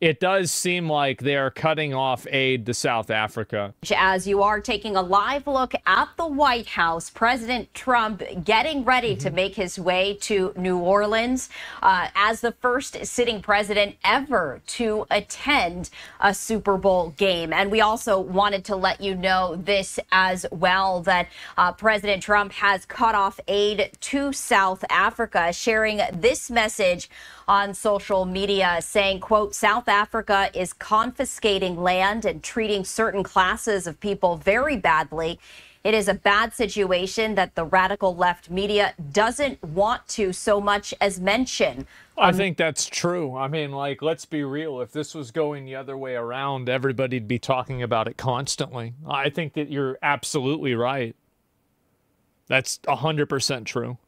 it does seem like they are cutting off aid to South Africa. As you are taking a live look at the White House, President Trump getting ready to make his way to New Orleans as the first sitting president ever to attend a Super Bowl game. And we also wanted to let you know this as well, that President Trump has cut off aid to South Africa, sharing this message on social media saying, quote, South Africa is confiscating land and treating certain classes of people very badly. It is a bad situation that the radical left media doesn't want to so much as mention. I think that's true. I mean, like, let's be real. If this was going the other way around, everybody'd be talking about it constantly. I think that you're absolutely right. That's 100% true.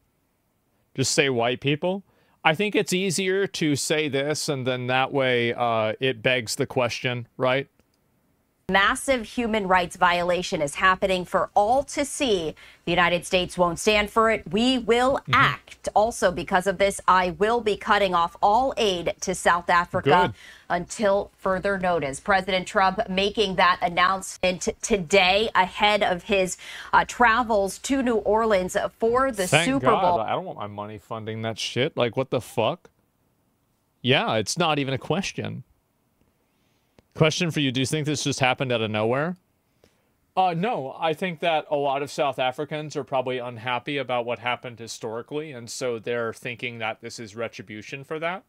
Just say white people. I think it's easier to say this, and then that way it begs the question, right? Massive human rights violation is happening for all to see. The United States won't stand for it. We will act. Also, because of this, I will be cutting off all aid to South Africa until further notice. President Trump making that announcement today ahead of his travels to New Orleans for the Super Bowl. I don't want my money funding that shit. Like, what the fuck? Yeah, it's not even a question. Question for you, do you think this just happened out of nowhere? No, I think that a lot of South Africans are probably unhappy about what happened historically, and so they're thinking that this is retribution for that.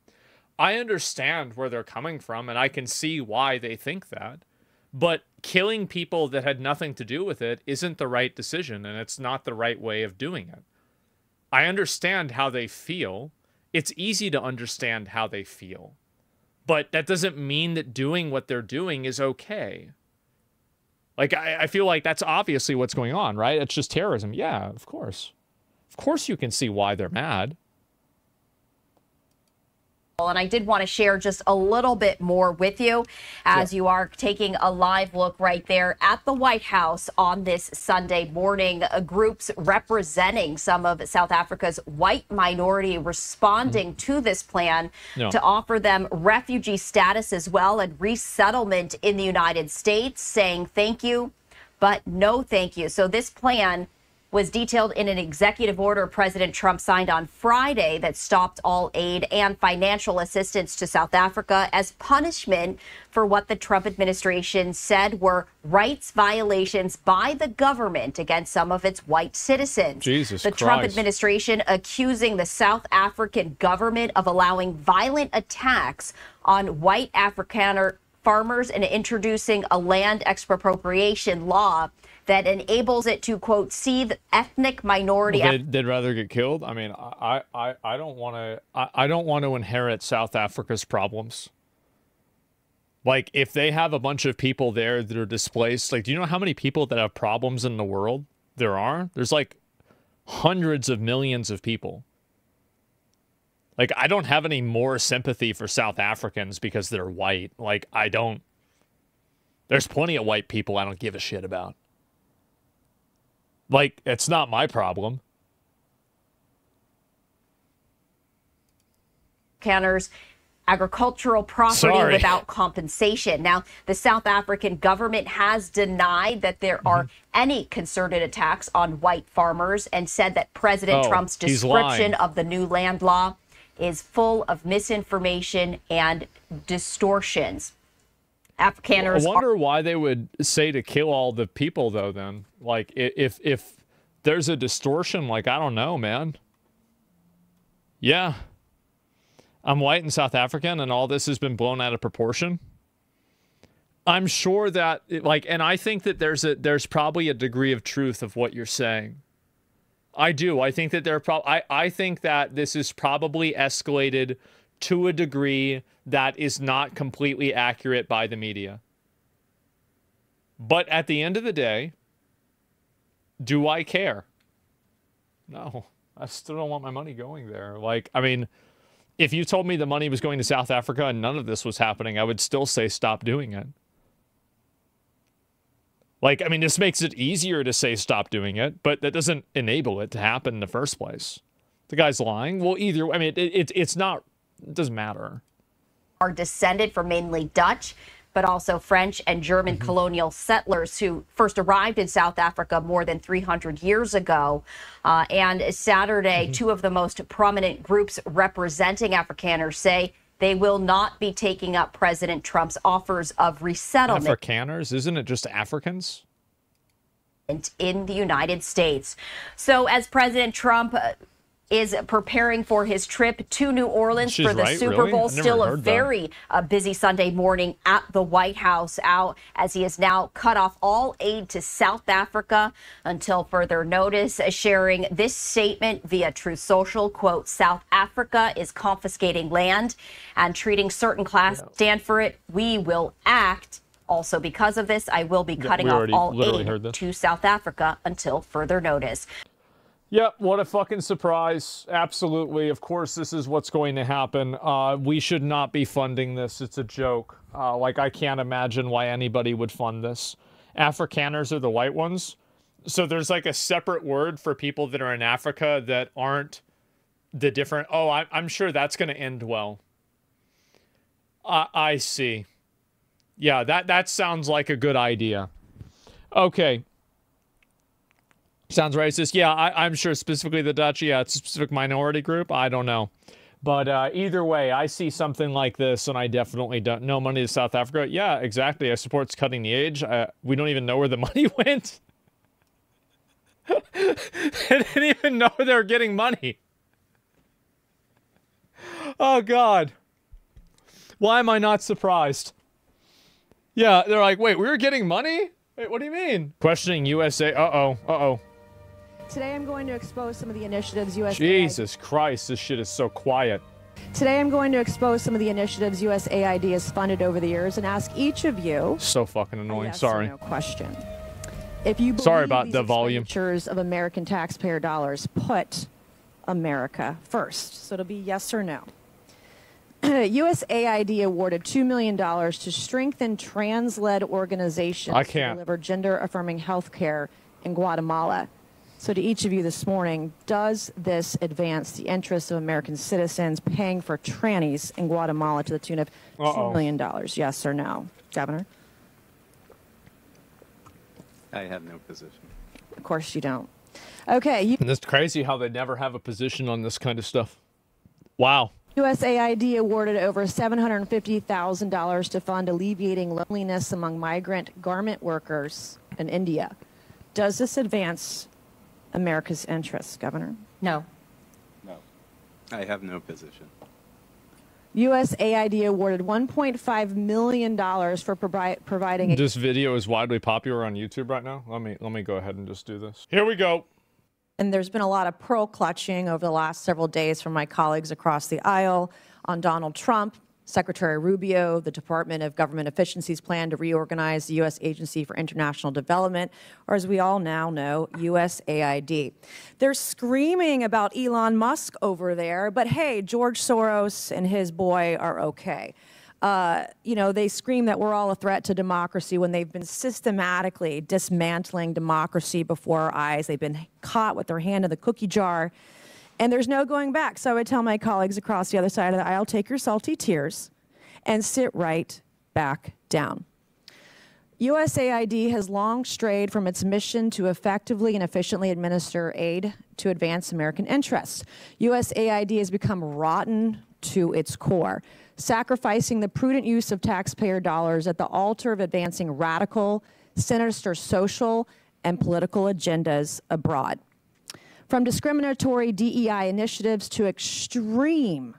I understand where they're coming from, and I can see why they think that. But killing people that had nothing to do with it isn't the right decision, and it's not the right way of doing it. I understand how they feel. It's easy to understand how they feel. But that doesn't mean that doing what they're doing is okay. Like, I feel like that's obviously what's going on, right? It's just terrorism. Yeah, of course. Of course you can see why they're mad. And I did want to share just a little bit more with you as you are taking a live look right there at the White House on this Sunday morning. Groups representing some of South Africa's white minority responding to this plan to offer them refugee status as well and resettlement in the United States, saying thank you, but no thank you. So this plan was detailed in an executive order President Trump signed on Friday that stopped all aid and financial assistance to South Africa as punishment for what the Trump administration said were rights violations by the government against some of its white citizens. The Trump administration accusing the South African government of allowing violent attacks on white Afrikaner farmers and introducing a land expropriation law that enables it to, quote, seethe ethnic minority. Well, they'd rather get killed. I mean, I don't want to. I don't want to inherit South Africa's problems. Like, if they have a bunch of people there that are displaced, like, do you know how many people that have problems in the world there are? There's like hundreds of millions of people. Like, I don't have any more sympathy for South Africans because they're white. Like, I don't. There's plenty of white people I don't give a shit about. Like, it's not my problem. Canners agricultural property without compensation. Now, the South African government has denied that there are any concerted attacks on white farmers and said that President Trump's description of the new land law is full of misinformation and distortions. Afrikaners. I wonder why they would say to kill all the people, though, then. Like, if there's a distortion, like, I don't know, man. Yeah. I'm white and South African, and all this has been blown out of proportion. I'm sure that, like, and I think that there's probably a degree of truth of what you're saying. I do. I think that I think that this is probably escalated to a degree that is not completely accurate by the media. But at the end of the day, do I care? No, I still don't want my money going there. Like, I mean, if you told me the money was going to South Africa and none of this was happening, I would still say stop doing it. Like, I mean, this makes it easier to say stop doing it, but that doesn't enable it to happen in the first place. The guy's lying. Well, either, I mean, it's not, it doesn't matter. are descended from mainly Dutch, but also French and German colonial settlers who first arrived in South Africa more than 300 years ago. And Saturday, two of the most prominent groups representing Afrikaners say they will not be taking up President Trump's offers of resettlement. Afrikaners? Isn't it just Africans? In the United States. So as President Trump is preparing for his trip to New Orleans for the Super Bowl, still a very busy Sunday morning at the White House, out as he has now cut off all aid to South Africa until further notice, sharing this statement via Truth Social, quote, "South Africa is confiscating land and treating certain classes stand for it. We will act. Also, because of this, I will be cutting off all aid to South Africa until further notice." Yep, what a fucking surprise. Absolutely. Of course, this is what's going to happen. We should not be funding this. It's a joke. Like, I can't imagine why anybody would fund this. Afrikaners are the white ones. So there's like a separate word for people that are in Africa that aren't the different... Oh, I'm sure that's going to end well. I see. Yeah, that sounds like a good idea. Okay. Sounds racist. Yeah, I'm sure specifically the Dutch. Yeah, it's a specific minority group. I don't know. But either way, I see something like this, and I definitely don't. No money to South Africa. Yeah, exactly. I support cutting the age. We don't even know where the money went. I didn't even know they were getting money. Oh, God. Why am I not surprised? Yeah, they're like, wait, we were getting money? Wait, what do you mean? Questioning USA. Uh-oh. Today I'm going to expose some of the initiatives USAID... Jesus Christ, this shit is so quiet. Today I'm going to expose some of the initiatives USAID has funded over the years and ask each of you... So fucking annoying, yes sorry. Or no question. If you believe sorry about the volume. Expenditures of American taxpayer dollars put America first. So it'll be yes or no. USAID awarded $2 million to strengthen trans-led organizations to deliver gender-affirming health care in Guatemala. So to each of you this morning, does this advance the interests of American citizens paying for trannies in Guatemala to the tune of $2 million? Yes or no? Governor? I have no position. Of course you don't. Okay. And it's crazy how they never have a position on this kind of stuff. Wow. USAID awarded over $750,000 to fund alleviating loneliness among migrant garment workers in India. Does this advance America's interests, Governor? No. No. I have no position. USAID awarded $1.5 million for providing... This video is widely popular on YouTube right now. Let me go ahead and just do this. Here we go. And there's been a lot of pearl clutching over the last several days from my colleagues across the aisle on Donald Trump, Secretary Rubio, the Department of Government Efficiency's plan to reorganize the U.S. Agency for International Development, or as we all now know, USAID. They're screaming about Elon Musk over there, but hey, George Soros and his boy are okay. You know, they scream that we're all a threat to democracy when they've been systematically dismantling democracy before our eyes. They've been caught with their hand in the cookie jar, and there's no going back. So I would tell my colleagues across the other side of the aisle, take your salty tears and sit right back down. USAID has long strayed from its mission to effectively and efficiently administer aid to advance American interests. USAID has become rotten to its core, sacrificing the prudent use of taxpayer dollars at the altar of advancing radical, sinister social and political agendas abroad. From discriminatory DEI initiatives to extreme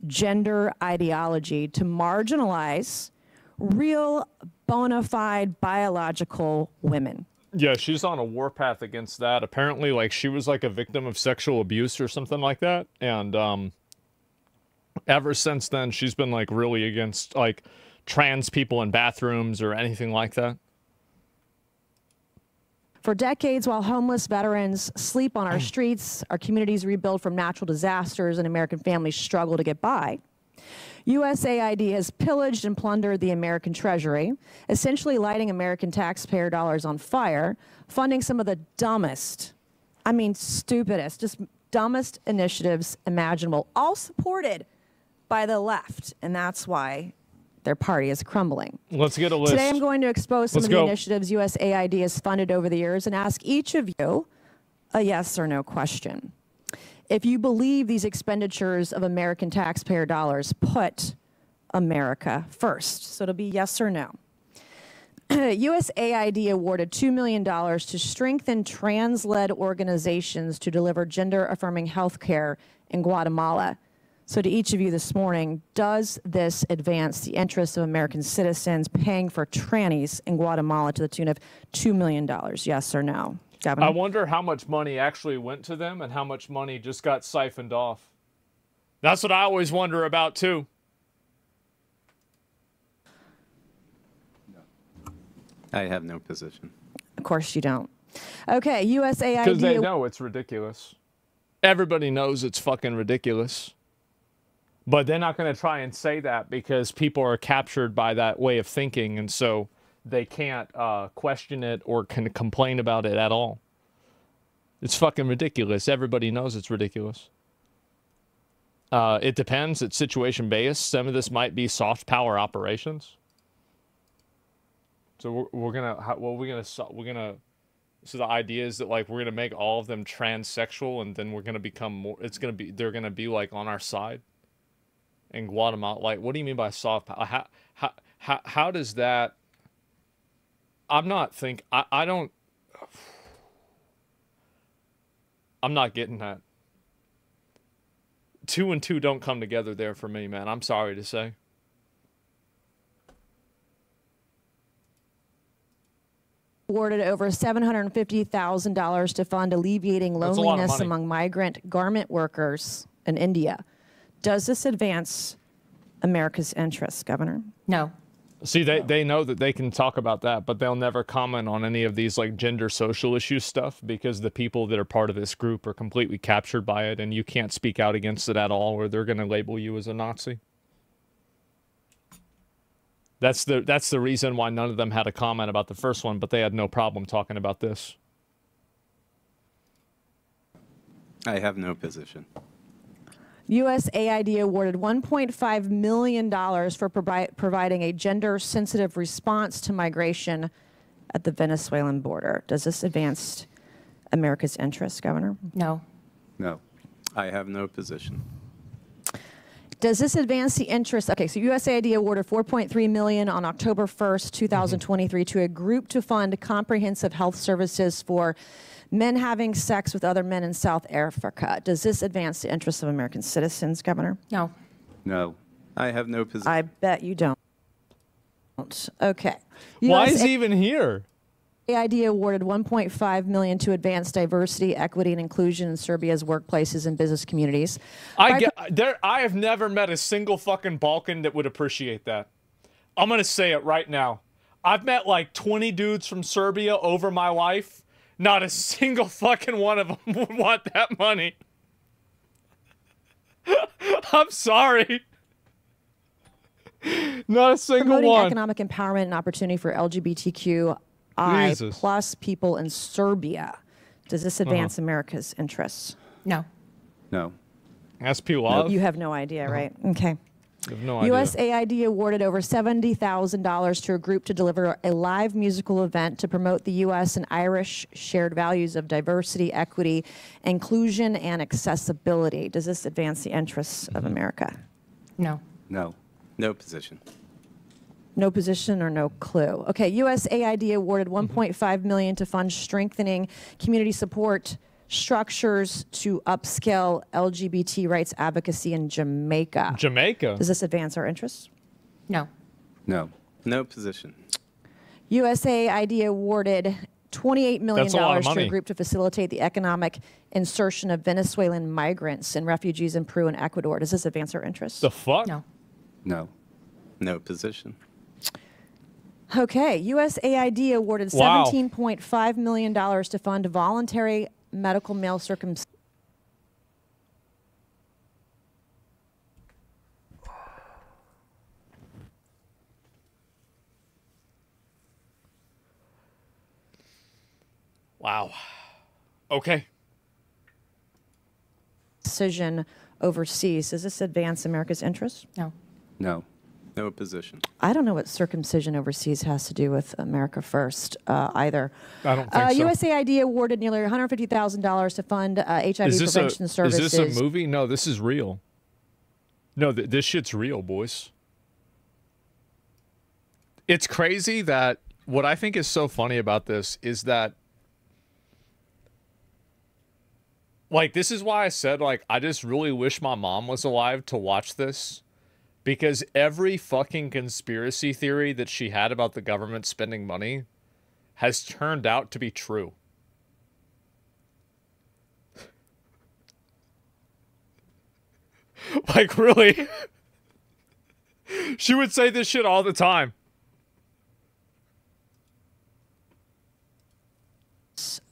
gender ideology to marginalize real bona fide biological women. Yeah, she's on a warpath against that. Apparently, like, she was like a victim of sexual abuse or something like that. And ever since then, she's been like really against like trans people in bathrooms or anything like that. For decades, while homeless veterans sleep on our streets, our communities rebuild from natural disasters, and American families struggle to get by, USAID has pillaged and plundered the American treasury, essentially lighting American taxpayer dollars on fire, funding some of the dumbest, stupidest, just dumbest initiatives imaginable, all supported by the left, and that's why their party is crumbling. Let's get a list. Today I'm going to expose some Let's of the go. initiatives USAID has funded over the years and ask each of you a yes or no question. If you believe these expenditures of American taxpayer dollars put America first. So it'll be yes or no. USAID awarded $2 million to strengthen trans-led organizations to deliver gender-affirming health care in Guatemala. So to each of you this morning, does this advance the interests of American citizens paying for trannies in Guatemala to the tune of $2 million? Yes or no? Governor? I wonder how much money actually went to them and how much money just got siphoned off. That's what I always wonder about, too. I have no position. Of course you don't. Okay, USAID... Because they know it's ridiculous. Everybody knows it's fucking ridiculous. But they're not going to try and say that because people are captured by that way of thinking, and so they can't question it or can complain about it at all. It's fucking ridiculous. Everybody knows it's ridiculous. It depends. It's situation-based. Some of this might be soft power operations. So we're gonna. So the idea is that like we're gonna make all of them transsexual, and then we're gonna become more. They're gonna be like on our side. In Guatemala, like, what do you mean by soft power? How does that? I don't. I'm not getting that. 2 and 2 don't come together there for me, man. I'm sorry to say. Awarded over $750,000 to fund alleviating loneliness among migrant garment workers in India. Does this advance America's interests, Governor? No. See, they know that they can talk about that, but they'll never comment on any of these like gender social issue stuff because the people that are part of this group are completely captured by it, and you can't speak out against it at all, or they're going to label you as a Nazi. That's the reason why none of them had a comment about the first one, but they had no problem talking about this. I have no position. USAID awarded $1.5 million for providing a gender-sensitive response to migration at the Venezuelan border. Does this advance America's interests, Governor? No. No. I have no position. Does this advance the interests? Okay, so USAID awarded $4.3 million on October 1st, 2023 to a group to fund comprehensive health services for men having sex with other men in South Africa. Does this advance the interests of American citizens, Governor? No. No. I have no position. I bet you don't. Okay. Why is he even here? USAID awarded $1.5 million to advance diversity, equity, and inclusion in Serbia's workplaces and business communities. I have never met a single fucking Balkan that would appreciate that. I'm going to say it right now. I've met like 20 dudes from Serbia over my life. Not a single fucking one of them would want that money. I'm sorry. Not a single Promoting one. economic empowerment and opportunity for LGBTQI plus people in Serbia. Does this advance America's interests? No. No. Ask Pilov. You have no idea, right? Okay. I have no idea. USAID awarded over $70,000 to a group to deliver a live musical event to promote the U.S. and Irish shared values of diversity, equity, inclusion, and accessibility. Does this advance the interests of America? No. No. No position. No position or no clue. Okay, USAID awarded $1.5 million to fund strengthening community support structures to upscale LGBT rights advocacy in Jamaica. Jamaica? Does this advance our interests? No. No. No position. USAID awarded $28 million That's a lot of to a money. group to facilitate the economic insertion of Venezuelan migrants and refugees in Peru and Ecuador. Does this advance our interests? The fuck? No. No. No position. Okay, USAID awarded Wow. $17.5 million to fund voluntary medical male circumcision. Wow. Okay. Decision overseas. Does this advance America's interests? No. No. No position. I don't know what circumcision overseas has to do with America First either. I don't think so. USAID awarded nearly $150,000 to fund HIV prevention services. Is this a movie? No, this is real. No, this shit's real, boys. It's crazy that what I think is so funny about this is that, like, this is why I said, like, I just really wish my mom was alive to watch this. Because every fucking conspiracy theory that she had about the government spending money has turned out to be true. Like, really? She would say this shit all the time.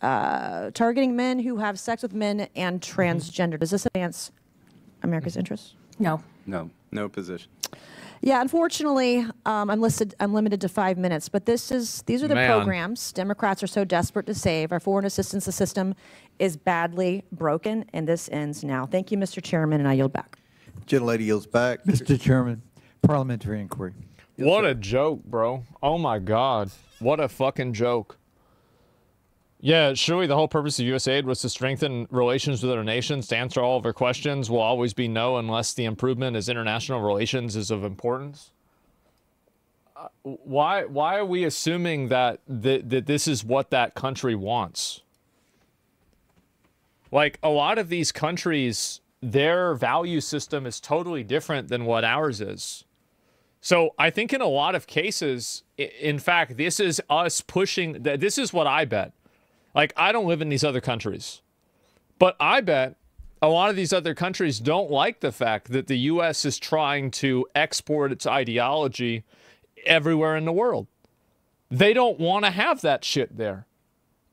Targeting men who have sex with men and transgender. Does this advance America's interests? No. No. No position. Yeah, unfortunately, I'm limited to 5 minutes, but these are the programs Democrats are so desperate to save. Our foreign assistance system is badly broken, and this ends now. Thank you, Mr. Chairman, and I yield back. Gentlelady yields back. Mr. Chairman, parliamentary inquiry. Yes, What sir. a joke, bro. Oh my God. What a fucking joke. Yeah, surely the whole purpose of USAID was to strengthen relations with other nations. To answer all of our questions will always be no unless the improvement as international relations is of importance. Why are we assuming that this is what that country wants? Like, a lot of these countries, their value system is totally different than what ours is. So I think in a lot of cases, in fact, this is us pushing, this is what I bet. Like, I don't live in these other countries, but I bet a lot of these other countries don't like the fact that the U.S. is trying to export its ideology everywhere in the world. They don't want to have that shit there.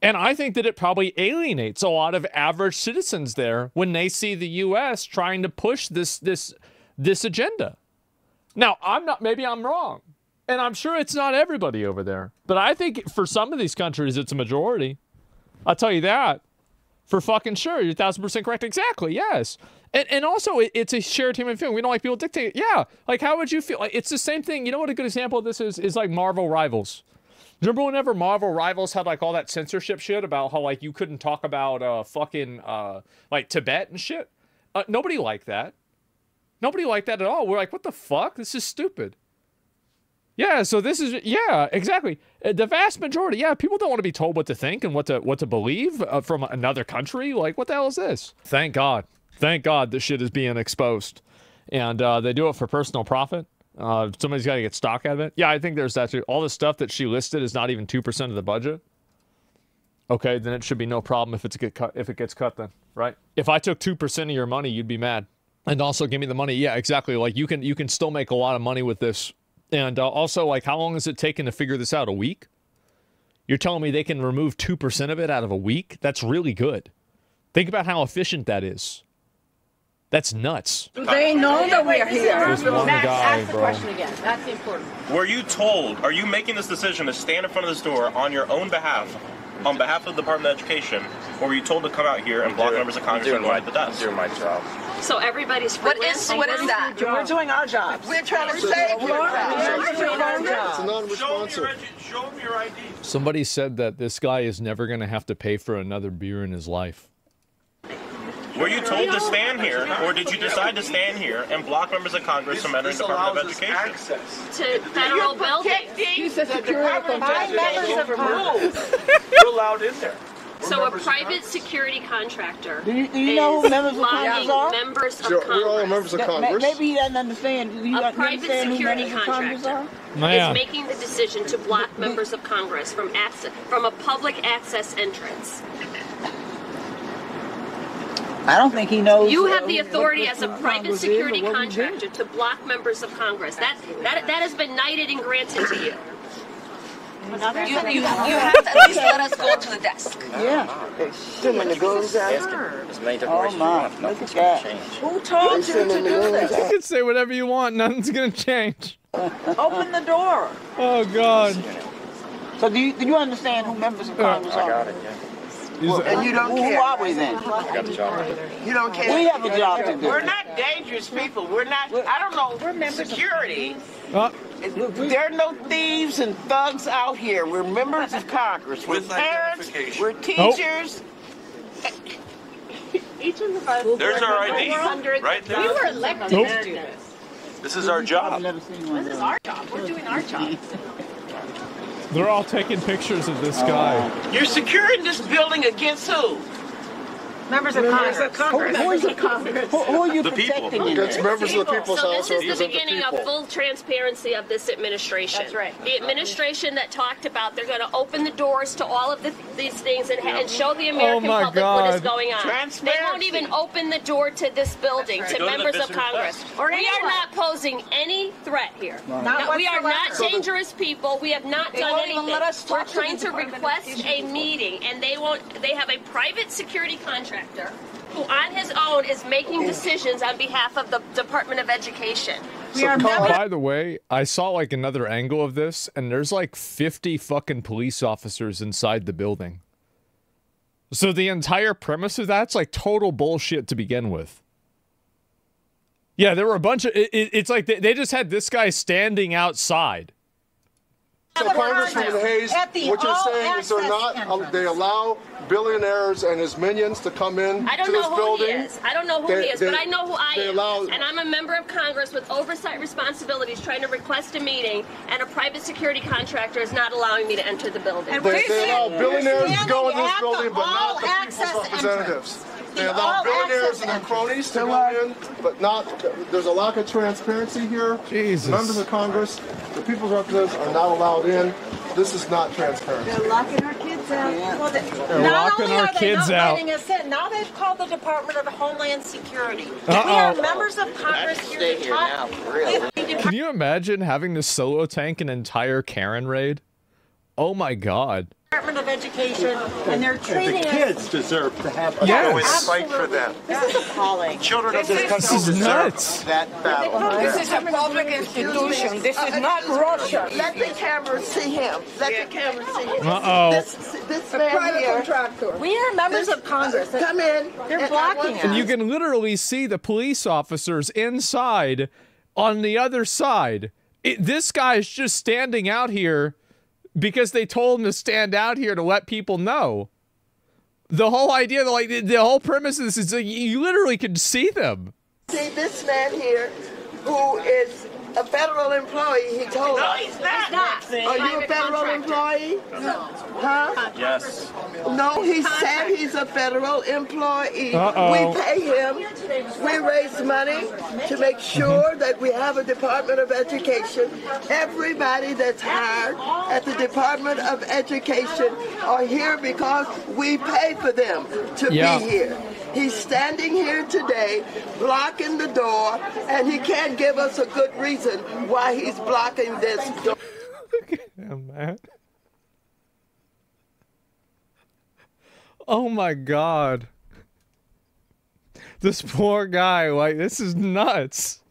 And I think that it probably alienates a lot of average citizens there when they see the U.S. trying to push this agenda. Now, maybe I'm wrong, and I'm sure it's not everybody over there, but I think for some of these countries, it's a majority. I'll tell you that for fucking sure. You're 1,000% correct. Exactly. Yes. And also it's a shared human feeling. We don't like people dictate. Yeah. Like, how would you feel? Like, it's the same thing. You know what a good example of this is like Marvel Rivals. Remember whenever Marvel Rivals had like all that censorship shit about how like you couldn't talk about fucking like Tibet and shit? Nobody liked that. Nobody liked that at all. We're like, what the fuck? This is stupid. Yeah, so this is, yeah, exactly. The vast majority, yeah, people don't want to be told what to think and what to believe from another country. Like, what the hell is this? Thank God. Thank God this shit is being exposed. And they do it for personal profit. Somebody's got to get stock out of it. Yeah, I think there's that too. All the stuff that she listed is not even 2% of the budget. Okay, then it should be no problem if it gets cut then, right? If I took 2% of your money, you'd be mad. And also give me the money. Yeah, exactly. Like, you can still make a lot of money with this. And also, like, how long has it taken to figure this out? A week? You're telling me they can remove 2% of it out of a week? That's really good. Think about how efficient that is. That's nuts. They know that we are here. This one guy, Ask the bro. question again. That's important. Were you told, are you making this decision to stand in front of this door on your own behalf, on behalf of the Department of Education, or were you told to come out here and block members of Congress from going to the desk? I'm doing my job. So everybody's freelancing. What is that? We're doing our jobs. We're trying to save you. We're doing our jobs. Show them your ID. Somebody said that this guy is never going to have to pay for another beer in his life. Were you told to stand here, or did you decide to stand here and block members of Congress from entering the Department of Education? To federal buildings. He's a security contractor. You're allowed in there. So a private security contractor Do you know who members of blocking Congress are? members of We're all Congress. members of Congress. Maybe he doesn't understand. Do you A private understand who security members of Congress are? contractor is making the decision to block members of Congress from a public access entrance. I don't think he knows. You have the authority what as a Congress private is or security what we do. contractor to block members of Congress. That has been knighted and granted to you. You have to at least let us go to the desk. Yeah. Too many goes out. As many Oh declarations my, you want, look nothing's at going to that. change. Who told you to do You that? can say whatever you want. Nothing's going to change. Open the door. Oh, God. So do you understand who members of Congress I got are? it, yeah. And you don't care. Who are we then? You don't care. We have a job to do. We're not dangerous people. We're not, I don't know, security. There are no thieves and thugs out here. We're members of Congress. We're parents. We're teachers. Each of us. There's our ID, right there. We were elected to do this. This is our job. This is our job. We're doing our job. They're all taking pictures of this guy. You're securing this building against who? Members of Congress. Who are you protecting? Against members of the people's house. So this is the beginning of full transparency of this administration. That's right. The administration that talked about they're going to open the doors to all of these things and show the American public what is going on. They won't even open the door to this building, to members of Congress. We are not posing any threat here. We are not dangerous people. We have not done anything. We're trying to request a meeting, and they have a private security contractor who on his own is making decisions on behalf of the Department of Education. By the way, I saw like another angle of this, and there's like 50 fucking police officers inside the building. So the entire premise of that's like total bullshit to begin with. Yeah, there were a bunch of... It's like they just had this guy standing outside. So Congressman Hayes, what you're saying is they allow billionaires and his minions to come in I don't to know this who building. he is. I don't know who he is, but I know who I am. And I'm a member of Congress with oversight responsibilities trying to request a meeting, and a private security contractor is not allowing me to enter the building. They allow billionaires to go in this building, but not the people's representatives. They allow billionaires and their cronies to go in, but not. There's a lack of transparency here. Jesus. Members of Congress, the people's representatives are not allowed in. This is not transparency. They're locking our kids out. Well, They're locking our kids out. Now they've called the Department of Homeland Security. We are members of Congress here to talk. Can you imagine having to solo tank an entire Karen raid? Oh my God. Department of Education, and they're treating the kids deserve to have a fight for them. This is appalling. Children of this country is nuts. That battle. This is a public institution. This is not Russia. Let the camera see him. Let the camera see him. This man here. We are members of Congress. Come in. They're blocking us. And you can literally see the police officers inside on the other side. This guy's just standing out here because they told him to stand out here to let people know. The whole idea, like the whole premise of this is like, you literally can see them. See this man here, who is a federal employee. He told us. He's not. Are you a federal employee? No. Huh? Yes. No, he said he's a federal employee. Uh-oh. We pay him. We raise money to make sure that we have a Department of Education. Everybody that's hired at the Department of Education are here because we pay for them to be here. He's standing here today, blocking the door, and he can't give us a good reason why he's blocking this door. Look at him, man. Oh my God. This poor guy, like, this is nuts.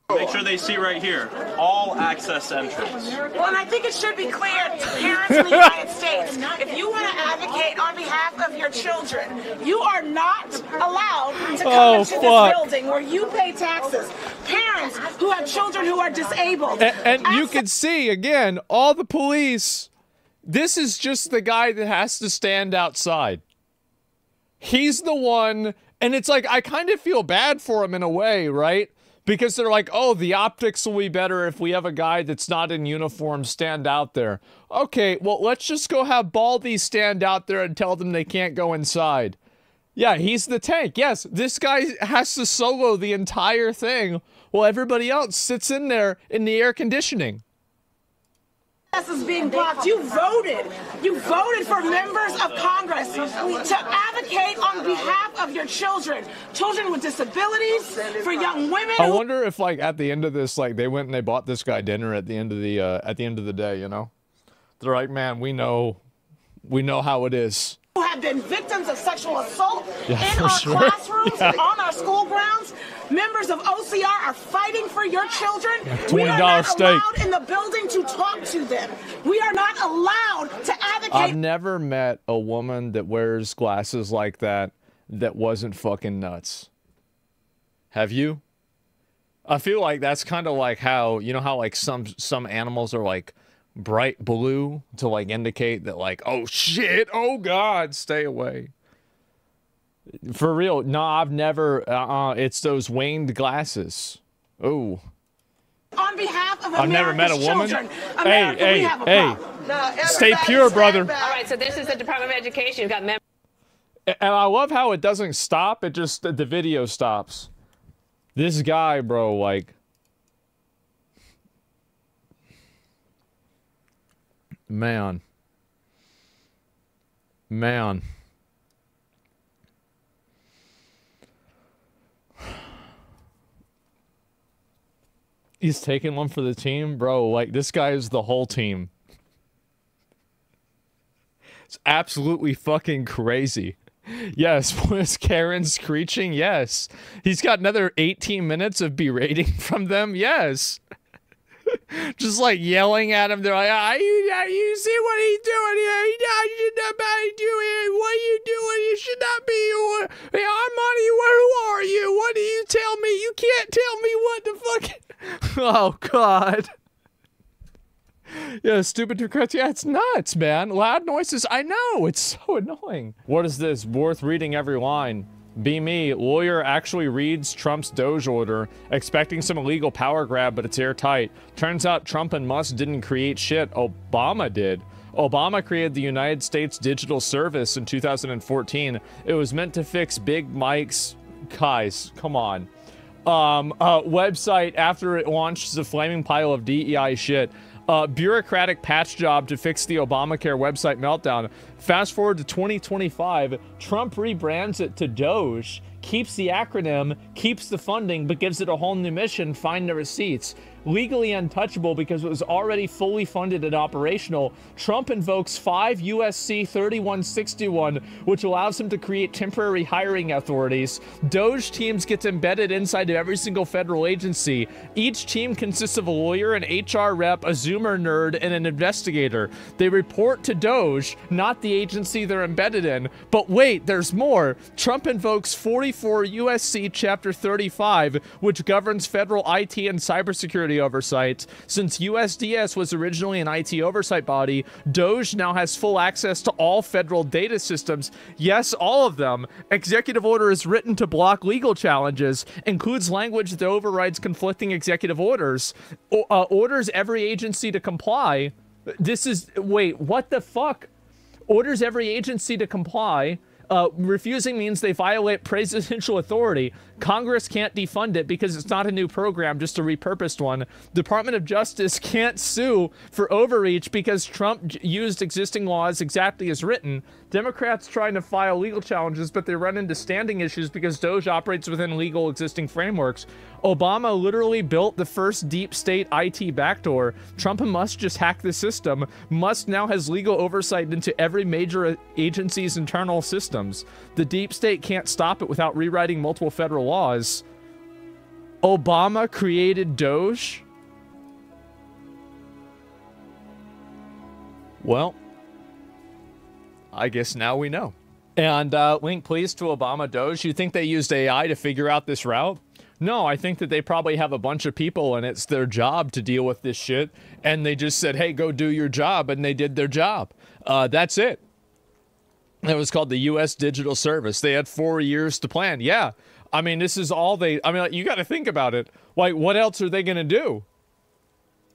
Make sure they see right here, all access entrance. Well, and I think it should be clear to parents in the United States, if you want to advocate on behalf of your children, you are not allowed to come into this building where you pay taxes. Parents who have children who are disabled. And you can see, again, all the police. This is just the guy that has to stand outside. He's the one, and it's like, I kind of feel bad for him in a way, right? Because they're like, oh, the optics will be better if we have a guy that's not in uniform stand out there. Okay, well, let's just go have Baldy stand out there and tell them they can't go inside. Yeah, he's the tank. Yes, this guy has to solo the entire thing while everybody else sits in there in the air conditioning. This is being blocked. You voted for members of Congress to advocate on behalf of your children with disabilities, for young women. I wonder if, like, at the end of this, like, they went and they bought this guy dinner at the end of the day. You know, they're like, man, we know how it is. Who have been victims of sexual assault in our classrooms, on our school grounds. Members of OCR are fighting for your children. $20 We are not steak. allowed in the building to talk to them. We are not allowed to advocate. I've never met a woman that wears glasses like that wasn't fucking nuts. Have you? I feel like that's kind of like how, you know how like some animals are like bright blue to like indicate that like, oh shit, oh God, stay away. For real, no, I've never, it's those waned glasses. Oh. On behalf of I've never met a woman. children, Hey, America, we hey, have a hey. problem. Stay pure, brother. All right, so this is the Department of Education. You've got members. And I love how it doesn't stop, it just, the video stops. This guy, bro, like... Man. He's taking one for the team, bro. Like, this guy is the whole team. It's absolutely fucking crazy. Yes, was Karen screeching? Yes. He's got another 18 minutes of berating from them? Yes. Just like yelling at him. They're like, you see what he's doing here? You should not be doing. What are you doing? You should not be. Hey, Armani, who are you? What do you tell me? You can't tell me what the fuck. Oh, God. Yeah, stupid Democrats. Yeah, it's nuts, man. Loud noises. I know. It's so annoying. What is this? Worth reading every line. Be me. Lawyer actually reads Trump's DOGE order, expecting some illegal power grab, but it's airtight. Turns out Trump and Musk didn't create shit. Obama did. Obama created the United States Digital Service in 2014. It was meant to fix Big Mike's... Guys, come on. Website after it launched a flaming pile of DEI shit. Bureaucratic patch job to fix the Obamacare website meltdown. Fast forward to 2025, Trump rebrands it to DOGE, keeps the acronym, keeps the funding, but gives it a whole new mission, find the receipts. Legally untouchable because it was already fully funded and operational, Trump invokes 5 USC 3161, which allows him to create temporary hiring authorities. DOGE teams gets embedded inside of every single federal agency. Each team consists of a lawyer, an HR rep, a Zoomer nerd, and an investigator. They report to DOGE, not the agency they're embedded in. But wait, there's more. Trump invokes 44 USC Chapter 35, which governs federal IT and cybersecurity oversight. Since USDS was originally an IT oversight body, DOGE now has full access to all federal data systems. Yes, all of them. Executive order is written to block legal challenges, includes language that overrides conflicting executive orders, orders every agency to comply. This is, wait, what the fuck? Orders every agency to comply. Refusing means they violate presidential authority. Congress can't defund it because it's not a new program, just a repurposed one. Department of Justice can't sue for overreach because Trump used existing laws exactly as written. Democrats trying to file legal challenges, but they run into standing issues because DOGE operates within legal existing frameworks. Obama literally built the first deep state IT backdoor. Trump and Musk just hacked the system. Musk now has legal oversight into every major agency's internal systems. The deep state can't stop it without rewriting multiple federal laws. Obama created DOGE? Well, I guess now we know. And link please to Obama DOGE. You think they used AI to figure out this route? No, I think that they probably have a bunch of people and it's their job to deal with this shit. And they just said, hey, go do your job. And they did their job. That's it. It was called the U.S. Digital Service. They had 4 years to plan. Yeah. I mean, this is all they... I mean, like, you got to think about it. Like, what else are they going to do?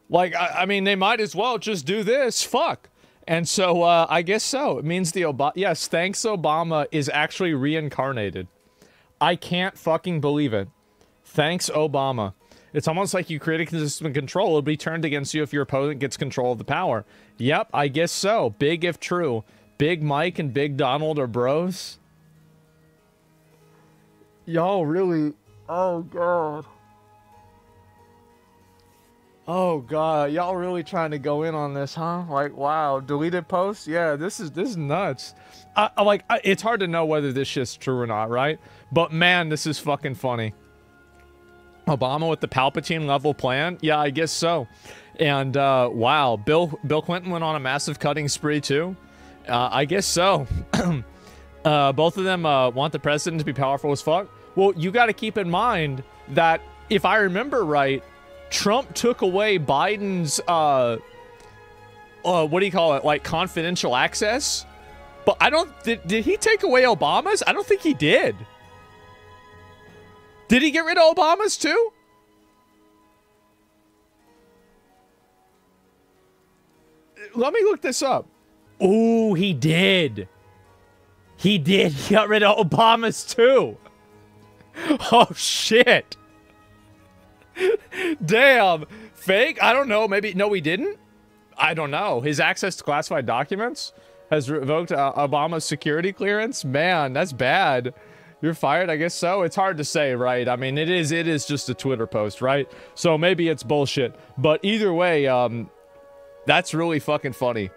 Like, I mean, they might as well just do this. Fuck. And so, I guess so. It means the Obama... Yes, thanks Obama is actually reincarnated. I can't fucking believe it. Thanks Obama. It's almost like you create a consistent control. It'll be turned against you if your opponent gets control of the power. Yep, I guess so. Big if true. Big Mike and Big Donald are bros. Y'all really... Oh, God. Oh, God. Y'all really trying to go in on this, huh? Like, wow. Deleted posts? Yeah, this is nuts. It's hard to know whether this shit's true or not, right? But, man, this is fucking funny. Obama with the Palpatine level plan? Yeah, I guess so. And wow, Bill Clinton went on a massive cutting spree too. I guess so. Both of them want the president to be powerful as fuck. Well, you got to keep in mind that if I remember right, Trump took away Biden's what do you call it, like confidential access. But I don't, did he take away Obama's? I don't think he did. Did he get rid of Obama's too? Let me look this up. Oh, he did. He did. He got rid of Obama's too. Oh, shit. Damn. Fake? I don't know. Maybe. No, he didn't. I don't know. His access to classified documents has revoked Obama's security clearance. Man, that's bad. You're fired? I guess so. It's hard to say, right? I mean, it is just a Twitter post, right? So maybe it's bullshit. But either way, that's really fucking funny.